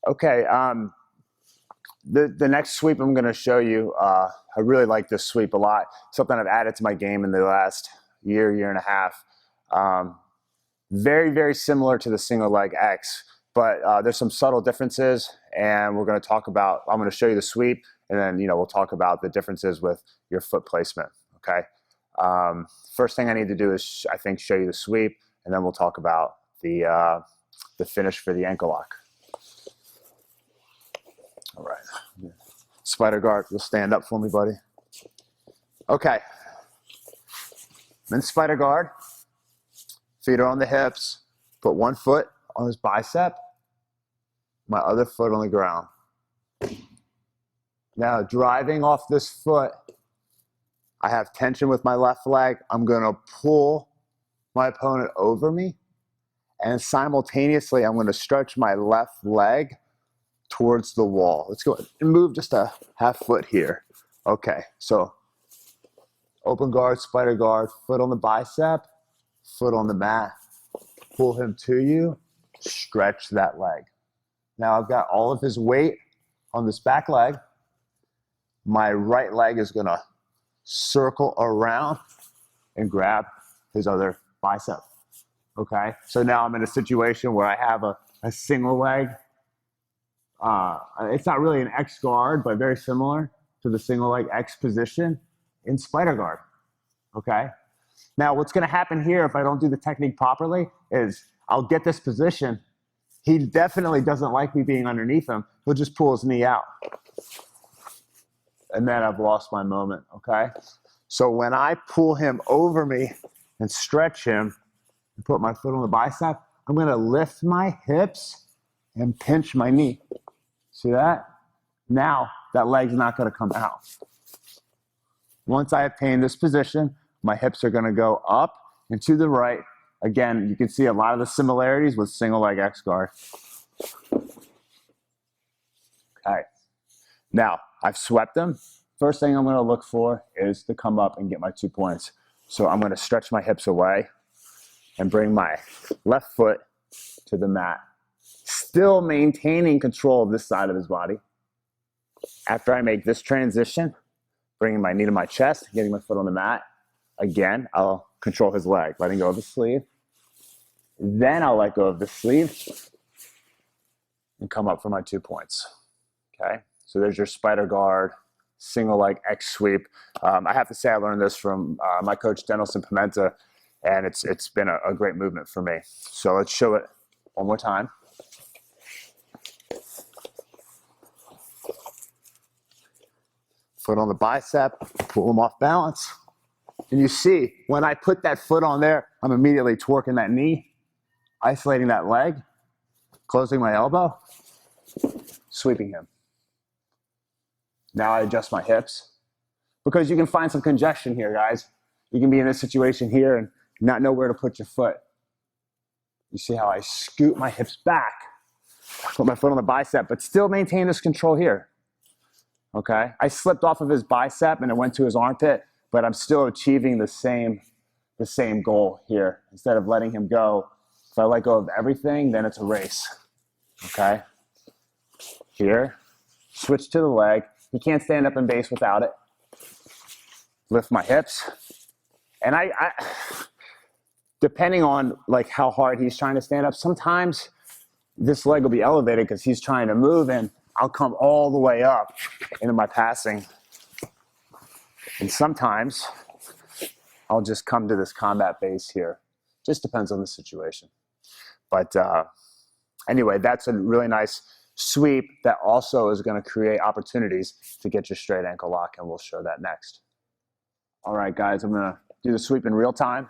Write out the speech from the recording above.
Okay, the next sweep I'm going to show you, I really like this sweep a lot. Something I've added to my game in the last year and a half. Very, very similar to the single leg X, but there's some subtle differences, and we're going to talk about, I'm going to show you the sweep, and then, we'll talk about the differences with your foot placement, okay? First thing I need to do is, I think, show you the sweep, and then we'll talk about the finish for the ankle lock. All right, spider guard, you'll stand up for me, buddy. Okay, I'm in spider guard, feet are on the hips, put one foot on his bicep, my other foot on the ground. Now, driving off this foot, I have tension with my left leg. I'm gonna pull my opponent over me, and simultaneously, I'm gonna stretch my left leg towards the wall. Let's go and move just a half foot here. Okay, so open guard, spider guard, foot on the bicep, foot on the mat. Pull him to you, stretch that leg. Now I've got all of his weight on this back leg. My right leg is gonna circle around and grab his other bicep. Okay, so now I'm in a situation where I have a single leg. It's not really an X guard, but very similar to the single leg X position in spider guard, okay? Now, what's gonna happen here if I don't do the technique properly is I'll get this position. He definitely doesn't like me being underneath him. He'll just pull his knee out. And then I've lost my moment, okay? So when I pull him over me and stretch him and put my foot on the bicep, I'm gonna lift my hips and pinch my knee. See that? Now, that leg's not gonna come out. Once I obtain this position, my hips are gonna go up and to the right. Again, you can see a lot of the similarities with single leg X guard. Okay, now I've swept them. First thing I'm gonna look for is to come up and get my 2 points. So I'm gonna stretch my hips away and bring my left foot to the mat, still maintaining control of this side of his body. After I make this transition, bringing my knee to my chest, getting my foot on the mat, again, I'll control his leg, letting go of the sleeve. Then I'll let go of the sleeve and come up for my 2 points, okay? So there's your spider guard, single leg X sweep. I have to say I learned this from my coach, Denelson Pimenta, and it's been a great movement for me. So let's show it one more time. Foot on the bicep, pull him off balance. And you see, when I put that foot on there, I'm immediately torquing that knee, isolating that leg, closing my elbow, sweeping him. Now I adjust my hips, because you can find some congestion here, guys. You can be in a situation here and not know where to put your foot. You see how I scoot my hips back, put my foot on the bicep, but still maintain this control here. Okay, I slipped off of his bicep and it went to his armpit, but I'm still achieving the same goal here. Instead of letting him go, if I let go of everything, then it's a race. Okay, here, switch to the leg. He can't stand up in base without it. Lift my hips, and I depending on like how hard he's trying to stand up, sometimes this leg will be elevated because he's trying to move, and I'll come all the way up into my passing. And sometimes I'll just come to this combat base here. Just depends on the situation. But anyway, that's a really nice sweep that also is going to create opportunities to get your straight ankle lock, and we'll show that next. All right, guys, I'm going to do the sweep in real time.